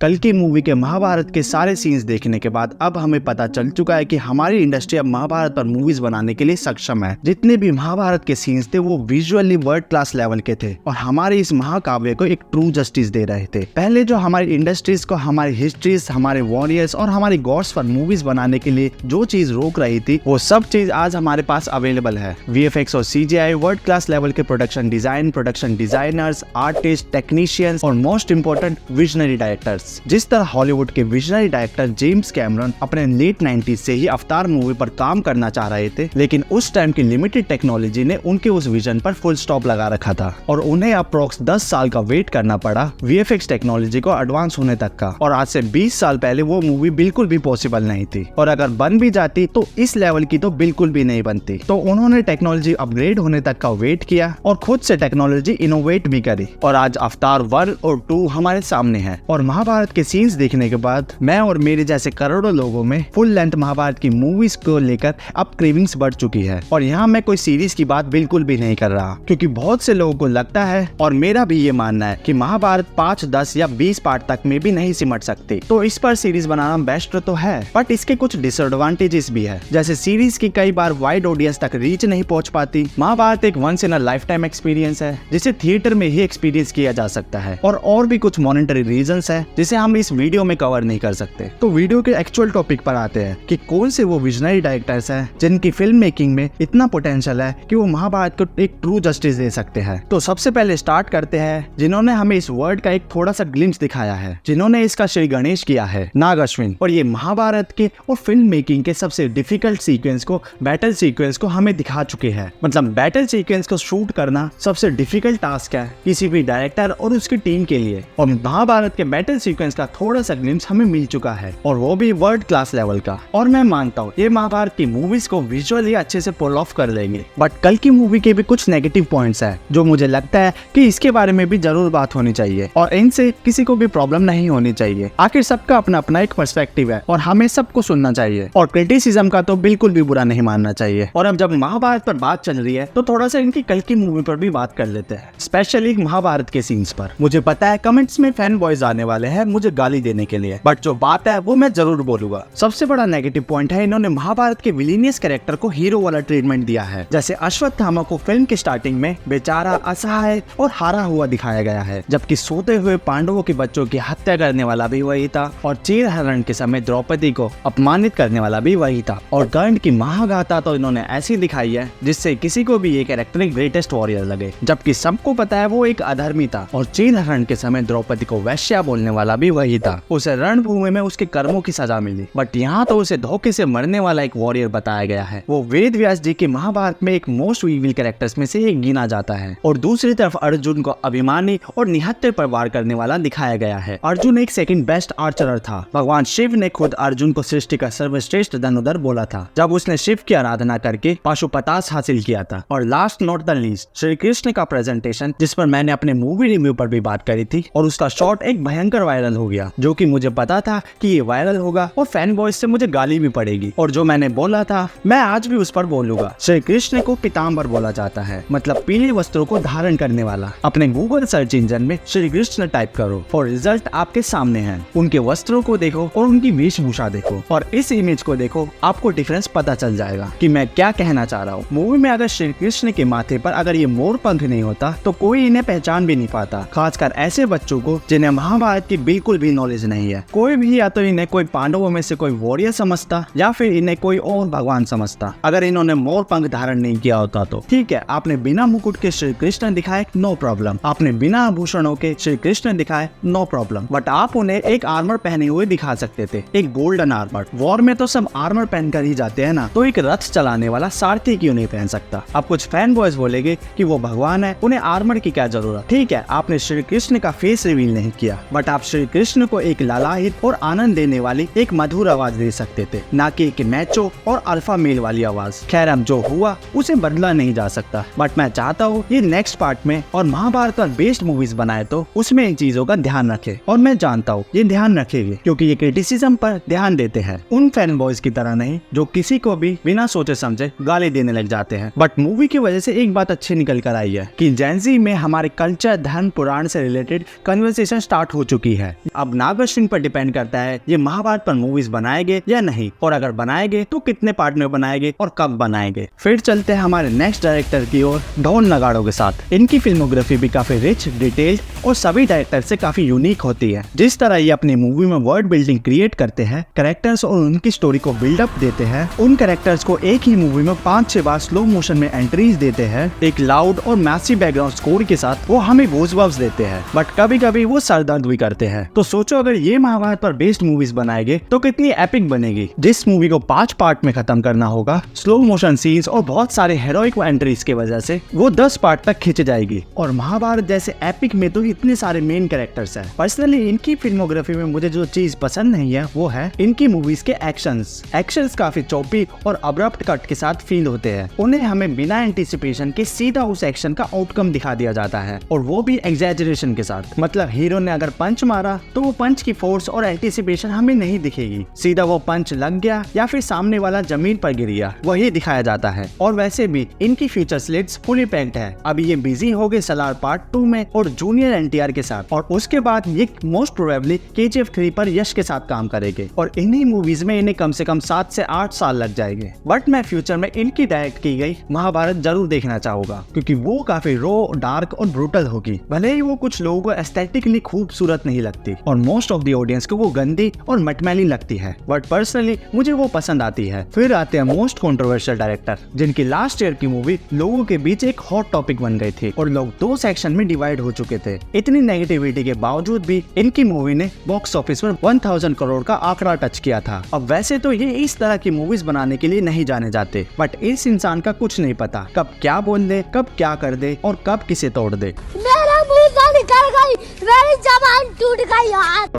कल्कि मूवी के महाभारत के सारे सीन्स देखने के बाद अब हमें पता चल चुका है कि हमारी इंडस्ट्री अब महाभारत पर मूवीज बनाने के लिए सक्षम है। जितने भी महाभारत के सीन्स थे वो विजुअली वर्ल्ड क्लास लेवल के थे और हमारे इस महाकाव्य को एक ट्रू जस्टिस दे रहे थे। पहले जो हमारी इंडस्ट्रीज को हमारी हिस्ट्रीज, हमारे वॉरियर्स और हमारे गॉड्स पर मूवीज बनाने के लिए जो चीज रोक रही थी वो सब चीज आज हमारे पास अवेलेबल है। VFX और CGI, वर्ल्ड क्लास लेवल के production design, production designers, artist, technicians और मोस्ट इंपोर्टेंट विजनरी डायरेक्टर्स। जिस तरह हॉलीवुड के विजनरी डायरेक्टर जेम्स कैमरन अपने लेट 90s से ही अवतार मूवी पर काम करना चाह रहे थे, लेकिन उस टाइम की लिमिटेड टेक्नोलॉजी ने उनके उस विजन पर फुल स्टॉप लगा रखा था और उन्हें अप्रोक्स 10 साल का वेट करना पड़ा VFX टेक्नोलॉजी को एडवांस होने तक का। और आज से 20 साल पहले वो मूवी बिल्कुल भी पॉसिबल नहीं थी और अगर बन भी जाती तो इस लेवल की तो बिल्कुल भी नहीं बनती। तो उन्होंने टेक्नोलॉजी अपग्रेड होने तक का वेट किया और खुद से टेक्नोलॉजी इनोवेट भी करी और आज अवतार 1 और 2 हमारे सामने है। और महाभारत के सीन्स देखने के बाद मैं और मेरे जैसे करोड़ों लोगों में फुल लेंथ महाभारत की मूवीज को लेकर अब क्रेविंग्स बढ़ चुकी है। और यहाँ मैं कोई सीरीज की बात बिल्कुल भी नहीं कर रहा, क्योंकि बहुत से लोगों को लगता है और मेरा भी ये मानना है कि महाभारत 5, 10 या 20 पार्ट तक में भी नहीं सिमट सकती। तो इस पर सीरीज बनाना बेस्ट तो है, बट इसके कुछ डिसएडवांटेजेस भी है। जैसे सीरीज की कई बार वाइड ऑडियंस तक रीच नहीं पहुंच पाती। महाभारत एक once in a lifetime experience है जिसे थिएटर में ही एक्सपीरियंस किया जा सकता है और भी कुछ मॉनिटरी रीजंस है जिसे हम इस वीडियो में कवर नहीं कर सकते। तो वीडियो के एक्चुअल टॉपिक पर आते हैं कि कौन से वो विजनरी डायरेक्टर्स हैं जिनकी फिल्म मेकिंग में इतना पोटेंशियल है कि वो महाभारत को एक ट्रू जस्टिस दे सकते हैं। तो सबसे पहले स्टार्ट करते हैं जिन्होंने हमें इस वर्ल्ड का एक थोड़ा सा ग्लिम्स दिखाया है, जिन्होंने इसका श्री गणेश किया है, नाग अश्विन। और ये महाभारत के और फिल्म मेकिंग के सबसे डिफिकल्ट सीक्वेंस को, बैटल सीक्वेंस को हमें दिखा चुके हैं। मतलब बैटल सीक्वेंस को शूट करना सबसे डिफिकल्ट टास्क है किसी भी डायरेक्टर और उसकी टीम के लिए। और महाभारत के बैटल सीक्वेंस का थोड़ा सा ग्लिम्स हमें मिल चुका है और वो भी वर्ल्ड क्लास लेवल का। और मैं मानता हूँ ये महाभारत की मूवीज को विजुअली अच्छे से पुल ऑफ कर लेंगे। बट कल की मूवी के भी कुछ नेगेटिव पॉइंट्स है जो मुझे लगता है कि इसके बारे में भी जरूर बात होनी चाहिए और इनसे किसी को भी प्रॉब्लम नहीं होनी चाहिए। आखिर सबका अपना अपना एक पर्सपेक्टिव है और हमें सबको सुनना चाहिए और क्रिटिसिज्म का तो बिल्कुल भी बुरा नहीं मानना चाहिए। और अब जब महाभारत पर बात चल रही है तो थोड़ा सा इनकी कल की मूवी पर भी बात कर लेते हैं, स्पेशली महाभारत के सीन्स पर। मुझे पता है कमेंट्स में फैन बॉयज आने वाले हैं मुझे गाली देने के लिए, बट जो बात है वो मैं जरूर बोलूंगा। सबसे बड़ा नेगेटिव पॉइंट है इन्होंने महाभारत के विलीनियस कैरेक्टर को हीरो वाला ट्रीटमेंट दिया है। जैसे अश्वत्थामा को फिल्म की स्टार्टिंग में बेचारा, असहाय और हारा हुआ दिखाया गया है, जबकि सोते हुए पांडवों के बच्चों की हत्या करने वाला भी वही था और चीरहरण के समय द्रौपदी को अपमानित करने वाला भी वही था। और कर्ण की महागाथा तो इन्होंने ऐसी दिखाई है जिससे किसी को भी ये कैरेक्टर एक ग्रेटेस्ट वॉरियर लगे, जबकि सबको पता है वो एक अधर्मी था। और चीरहरण के समय द्रौपदी को वैश्या बोलने वाला भी वही था। उसे रणभूमि में उसके कर्मों की सजा मिली, बट यहाँ तो उसे धोखे से मरने वाला एक वॉरियर बताया गया है। वो वेद व्यास जी के महाभारत में एक मोस्ट इविल कैरेक्टर्स में से एक गिना जाता है। और दूसरी तरफ अर्जुन को अभिमानी और निहत्थे पर वार करने वाला दिखाया गया है। अर्जुन एक सेकंड बेस्ट आर्चर था। भगवान शिव ने खुद अर्जुन को सृष्टि का सर्वश्रेष्ठ धनुधर बोला था जब उसने शिव की आराधना करके पाशुपतास हासिल किया था। और last not the least, Shri Krishna का प्रेजेंटेशन, जिस पर मैंने अपने मूवी रिव्यू पर भी बात करी थी, और उसका शॉट एक भयंकर वायरल हो गया, जो कि मुझे पता था कि ये वायरल होगा और फैन बॉयज से मुझे गाली भी पड़ेगी। और जो मैंने बोला था मैं आज भी उस पर बोलूंगा। श्री कृष्ण को पीताम्बर बोला जाता है, मतलब पीले वस्त्रों को धारण करने वाला। अपने गूगल सर्च इंजन में श्री कृष्ण टाइप करो और रिजल्ट आपके सामने है। उनके वस्त्रों को देखो और उनकी वेशभूषा देखो और इस इमेज को देखो, आपको डिफरेंस पता चल जाएगा कि मैं क्या कहना चाह रहा हूँ। मूवी में अगर श्री कृष्ण के माथे पर अगर ये मोर पंख नहीं होता तो कोई इन्हें पहचान भी नहीं पाता, खासकर ऐसे बच्चों को जिन्हें महाभारत की बिल्कुल भी नॉलेज नहीं है। कोई भी या तो इन्हें कोई पांडवों में से कोई वॉरियर समझता या फिर इन्हें कोई और भगवान समझता अगर इन्होंने मोर पंख धारण नहीं किया होता तो। ठीक है, आपने बिना मुकुट के श्री कृष्ण दिखाए, नो प्रॉब्लम। आपने बिना आभूषणों के श्री कृष्ण दिखाए, नो प्रॉब्लम। बट आप उन्हें एक आर्मर पहने हुए दिखा सकते थे, एक गोल्डन आर्मर। वॉर में तो सब आर्मर पहनकर ही जाते हैं ना, तो एक रथ चलाने वाला सारथी क्यों नहीं पहन सकता? अब कुछ फैन बॉयज बोलेंगे कि वो भगवान है, उन्हें आर्मर की क्या जरूरत। ठीक है, आपने श्री कृष्ण का फेस रिवील नहीं किया, बट आप श्री कृष्ण को एक लालायित और आनंद देने वाली एक मधुर आवाज दे सकते थे, ना कि एक मैचो और अल्फा मेल वाली आवाज। खैर, अब जो हुआ उसे बदला नहीं जा सकता, बट मैं चाहता हूँ ये नेक्स्ट पार्ट में और महाभारत पर बेस्ड मूवीज बनाए तो उसमें इन चीजों का ध्यान रखे। और मैं जानता हूँ ये ध्यान रखेंगे, क्योंकि ये क्रिटिसिज्म पर ध्यान देते हैं, उन फैन बॉयज की तरह नहीं जो किसी को भी बिना सोचे समझे गाली देने लग जाते हैं। बट मूवी की वजह से एक बात अच्छी निकल कर आई है कि जेन ज़ी में हमारे कल्चर, धर्म, पुराण से रिलेटेड कन्वर्सेशन स्टार्ट हो चुकी है। है। अब नागार्जुन पर डिपेंड करता है ये महाभारत पर मूवीज बनाएंगे या नहीं, और अगर बनाएंगे तो कितने पार्ट में बनाएंगे और कब बनाएंगे। फिर चलते हैं हमारे नेक्स्ट डायरेक्टर की ओर, डॉन नगाड़ो के साथ। इनकी फिल्मोग्राफी भी काफी रिच, डिटेल्ड और सभी डायरेक्टर से काफी यूनिक होती है। जिस तरह ये अपनी मूवी में वर्ल्ड बिल्डिंग क्रिएट करते हैं, कैरेक्टर्स और उनकी स्टोरी को बिल्डअप देते हैं, उन कैरेक्टर्स को एक ही मूवी में 5-6 बार स्लो मोशन में एंट्रीज देते हैं, एक लाउड और मैसिव बैकग्राउंड स्कोर के साथ वो हमें गूज़बम्प्स देते हैं, बट कभी कभी वो सरदर्द भी करते हैं। तो सोचो अगर ये महाभारत पर बेस्ड मूवीज बनाएंगे तो कितनी एपिक बनेगी। जिस मूवी को 5 पार्ट में खत्म करना होगा, स्लो मोशन सीन्स और बहुत सारे हेरोइक एंट्रीज की वजह से वो 10 पार्ट तक खींच जाएगी। और महाभारत जैसे एपिक में तो इतने सारे मेन कैरेक्टर्स हैं। पर्सनली इनकी फिल्मोग्राफी में मुझे जो चीज पसंद नहीं है वो है इनकी मूवीज के एक्शंस काफी चौपी और अब्रप्ट कट के साथ फील होते हैं। उन्हें हमें बिना एंटिसिपेशन के सीधा उस एक्शन का आउटकम दिखा दिया जाता है, और वो भी एग्जैजरेशन के साथ। मतलब हीरो ने अगर पंच मारा तो वो पंच की फोर्स और एंटिसिपेशन हमें नहीं दिखेगी, सीधा वो पंच लग गया या फिर सामने वाला जमीन पर गिर गया, वही दिखाया जाता है। और वैसे भी इनकी फ्यूचर स्लिट्स फुली पैक्ड है। अभी ये बिजी हो गए सलार पार्ट 2 में और जूनियर एनटीआर के साथ, और उसके बाद ये मोस्ट प्रोबेबली KGF 3 पर यश के साथ काम करेंगे, और इन्हीं मूवीज में इन्हें कम से कम 7 से 8 साल लग जाएंगे। बट मैं फ्यूचर में इनकी डायरेक्ट की गई महाभारत जरूर देखना चाहूंगा, क्योंकि वो काफी रो, डार्क और ब्रूटल होगी। भले ही वो कुछ लोगों को एस्थेटिकली खूबसूरत नहीं लगती और मोस्ट ऑफ द ऑडियंस को वो गंदी और मटमैली लगती है, बट पर्सनली मुझे वो पसंद आती है। फिर आते हैं मोस्ट कंट्रोवर्शियल डायरेक्टर, जिनकी लास्ट ईयर की मूवी लोगों के बीच एक हॉट टॉपिक बन गई थी और लोग 2 सेक्शन में डिवाइड हो चुके थे। इतनी नेगेटिविटी के बावजूद भी इनकी मूवी ने बॉक्स ऑफिस पर 1000 करोड़ का आंकड़ा टच किया था। अब वैसे तो ये इस तरह की मूवीज बनाने के लिए नहीं जाने जाते, बट इस इंसान का कुछ नहीं पता कब क्या बोल दे, कब क्या कर दे और कब किसे तोड़ दे। मेरा मुंह निकल गई, मेरी जबान टूट गई यार।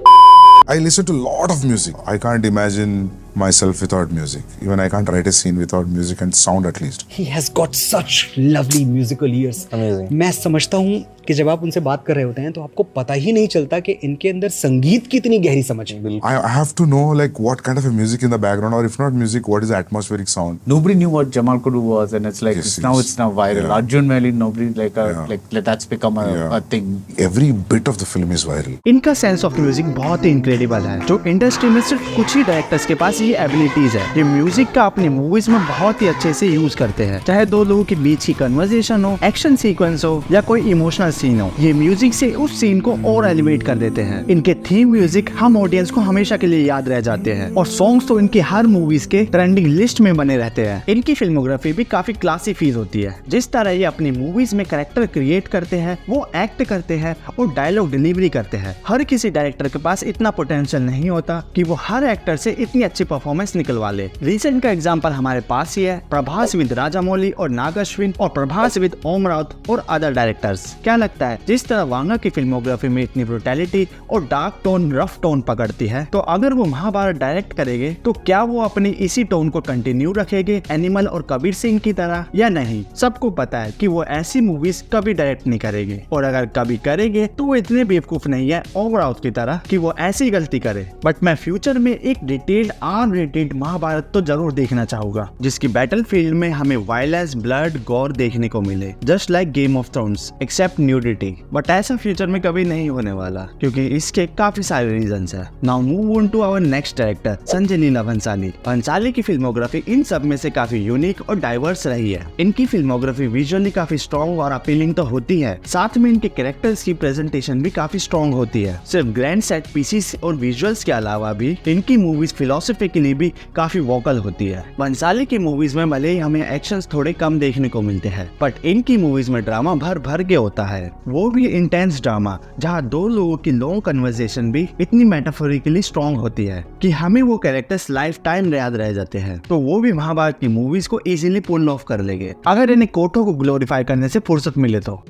I listen to a lot of music. I can't imagine myself without music. Even I can't write a scene without music and sound at least. He has got such lovely musical ears. Amazing. मैं समझता हूँ कि जब आप उनसे बात कर रहे होते हैं तो आपको पता ही नहीं चलता कि इनके अंदर संगीत की इतनी गहरी समझ है। I have to know like what kind of a music in the background, or if not music, what is the atmospheric sound. Nobody knew what Jamal Kudu was, and it's like Yes, it's now viral. yeah. Arjun Meli, nobody Yeah. like that's become a thing. Every bit of the film is viral. इनका sense of music बहुत ही incredible है, जो industry में सिर्फ कुछ ही directors के पास ये abilities है। ये म्यूजिक का अपनी मूवीज में बहुत ही अच्छे से यूज करते हैं, चाहे 2 लोगों के बीच की कन्वर्सेशन हो, एक्शन सीक्वेंस हो या कोई इमोशनल सीन हो, ये म्यूजिक से उस सीन को और एलिवेट कर देते हैं। इनके थीम म्यूजिक हम ऑडियंस को हमेशा के लिए याद रह जाते हैं, और सॉन्ग्स तो इनकी हर मूवीज के ट्रेंडिंग लिस्ट में बने रहते हैं। इनकी फिल्मोग्राफी भी काफी क्लासी फील होती है। जिस तरह ये अपनी मूवीज में कैरेक्टर क्रिएट करते हैं, वो एक्ट करते हैं और डायलॉग डिलीवरी करते हैं। हर किसी डायरेक्टर के पास इतना पोटेंशियल नहीं होता कि वो हर एक्टर से इतनी अच्छी परफॉर्मेंस निकलवा ले। रिसेंट का एग्जांपल हमारे पास ही है, प्रभास विद राजामौली और नागार्जुन, और प्रभास विद ओम राउत और अदर डायरेक्टर्स। क्या लगता है जिस तरह वांगा की फिल्मोग्राफी में इतनी ब्रूटैलिटी और डार्क टोन, रफ टोन पकड़ती है, तो अगर वो महाभारत डायरेक्ट करेंगे तो क्या वो अपनी इसी टोन को कंटिन्यू रखेंगे एनिमल और कबीर सिंह की तरह या नहीं? सबको पता है कि वो ऐसी मूवीज कभी डायरेक्ट नहीं करेंगे, और अगर कभी करेंगे तो वो इतने बेवकूफ नहीं है ओम राउत की तरह कि वो ऐसी गलती करे। बट मैं फ्यूचर में एक डिटेल्ड R-रेटेड महाभारत तो जरूर देखना चाहूंगा, जिसकी बैटलफील्ड में हमें वायलेंस, ब्लड, गॉर देखने को मिले, just like Game of Thrones except nudity. But ऐसा फ्यूचर में कभी नहीं होने वाला, क्योंकि इसके काफी सारे रीजंस है। Now move on to our next director, Sanjay Leela Bhansali. Bhansali की फिल्मोग्राफी इन सब में से काफी यूनिक और डाइवर्स रही है। इनकी फिल्मोग्राफी विजुअली काफी स्ट्रॉन्ग और अपीलिंग तो होती है, साथ में इनके कैरेक्टर्स की प्रेजेंटेशन भी काफी स्ट्रॉन्ग होती है। सिर्फ ग्रैंड सेट पीसेस और विजुअल्स के अलावा भी इनकी मूवीज फिलोसफिकली भी काफी वोकल होती है। भंसाली की मूवीज में भले ही हमें एक्शंस थोड़े कम देखने को मिलते हैं, बट इनकी मूवीज में ड्रामा भर भर के होता है, वो भी इंटेंस ड्रामा, जहाँ 2 लोगों की लॉन्ग कन्वर्सेशन भी इतनी मेटाफोरिकली स्ट्रॉन्ग होती है कि हमें वो कैरेक्टर्स लाइफ टाइम याद रह जाते हैं। तो वो भी महाभारत की मूवीज को इजीली पुल ऑफ कर लेंगे, अगर इन्हें कोटों को ग्लोरीफाई करने से फुर्सत मिले तो।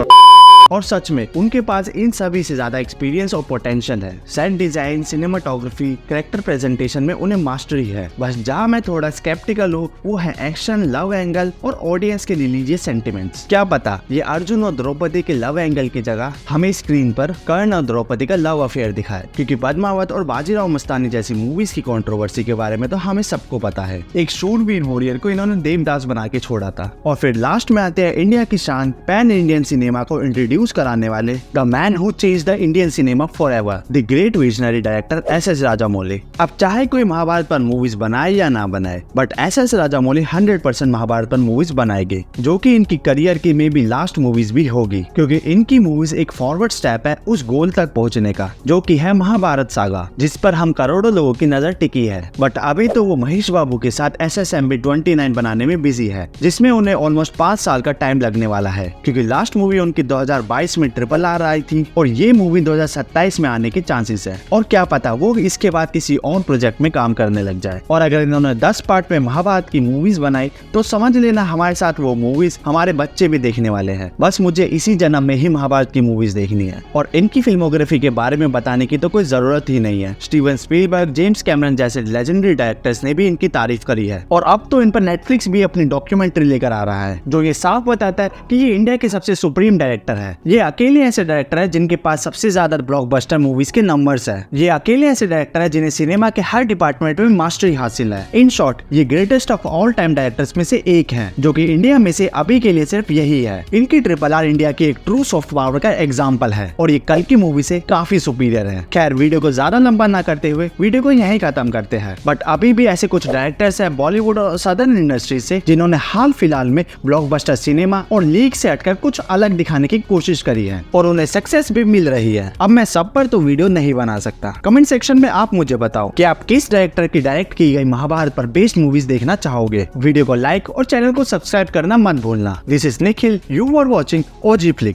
और सच में उनके पास इन सभी से ज्यादा एक्सपीरियंस और पोटेंशियल है। Set design, cinematography, character presentation में उन्हें मास्टरी है। बस जहाँ मैं थोड़ा स्केप्टिकल हूँ वो है एक्शन, लव एंगल और ऑडियंस के रिलीजियस सेंटिमेंट्स। क्या पता ये अर्जुन और द्रौपदी के लव एंगल की जगह हमें स्क्रीन पर कर्ण और द्रौपदी का लव अफेयर दिखाए, क्योंकि पद्मावत और बाजीराव मस्तानी जैसी मूवीज की कंट्रोवर्सी के बारे में तो हमें सबको पता है। एक शूरवीर वॉरियर को इन्होंने देवदास बना के छोड़ा था। और फिर लास्ट में आते हैं इंडिया की शान, पैन इंडियन सिनेमा को इंट्रोड्यूस न्यूज कराने वाले the man who changed the Indian cinema forever, the great visionary director S S. Rajamouli. अब चाहे कोई महाभारत पर मूवीज बनाए या ना बनाए, बट एस.एस. राजामौली 100% महाभारत पर मूवीज बनाएंगे, जो कि इनकी करियर की मे बी लास्ट मूवीज भी होगी, क्योंकि इनकी मूवीज एक फॉरवर्ड स्टेप है उस गोल तक पहुंचने का, जो कि है महाभारत सागा, जिस पर हम करोड़ों लोगों की नजर टिकी है। बट अभी तो वो महेश बाबू के साथ SSMB 29 बनाने में बिजी है, जिसमें उन्हें ऑलमोस्ट 5 साल का टाइम लगने वाला है, क्योंकि लास्ट मूवी उनकी 2022 में RRR आई थी और ये मूवी 2027 में आने के चांसेस है। और क्या पता वो इसके बाद किसी और प्रोजेक्ट में काम करने लग जाए। और अगर इन्होंने 10 पार्ट में महाभारत की मूवीज बनाई तो समझ लेना हमारे साथ वो मूवीज हमारे बच्चे भी देखने वाले हैं। बस मुझे इसी जन्म में ही महाभारत की मूवीज देखनी है। और इनकी फिल्मोग्राफी के बारे में बताने की तो कोई जरूरत ही नहीं है। स्टीवन स्पीलबर्ग, जेम्स कैमरन जैसे लेजेंडरी डायरेक्टर्स ने भी इनकी तारीफ करी है। और अब तो इन पर नेटफ्लिक्स भी अपनी डॉक्यूमेंट्री लेकर आ रहा है, जो ये साफ बताता है कि ये इंडिया के सबसे सुप्रीम डायरेक्टर है। ये अकेले ऐसे डायरेक्टर है जिनके पास सबसे ज्यादा ब्लॉकबस्टर मूवीज के नंबर्स है। ये अकेले ऐसे डायरेक्टर है जिन्हें सिनेमा के हर डिपार्टमेंट में मास्टरी हासिल है। इन शॉर्ट ये greatest of all time directors में से एक है, जो कि इंडिया में से अभी के लिए सिर्फ यही है। इनकी RRR इंडिया की एक ट्रू सॉफ्ट पावर का एग्जाम्पल है और ये कल की मूवी से काफी सुपीरियर है। खैर, वीडियो को ज्यादा लंबा ना करते हुए वीडियो को यहीं खत्म करते हैं। बट अभी भी ऐसे कुछ डायरेक्टर्स हैं बॉलीवुड और सदर्न इंडस्ट्री से, जिन्होंने हाल फिलहाल में ब्लॉकबस्टर सिनेमा और लीग से हटकर कुछ अलग दिखाने की कोशिश करी है और उन्हें सक्सेस भी मिल रही है। अब मैं सब पर तो वीडियो नहीं बना सकता। कमेंट सेक्शन में आप मुझे बताओ कि आप किस डायरेक्टर की डायरेक्ट की गई महाभारत पर बेस्ड मूवीज देखना चाहोगे। वीडियो को लाइक और चैनल को सब्सक्राइब करना मत भूलना। This is Nikhil, you are watching OG flick.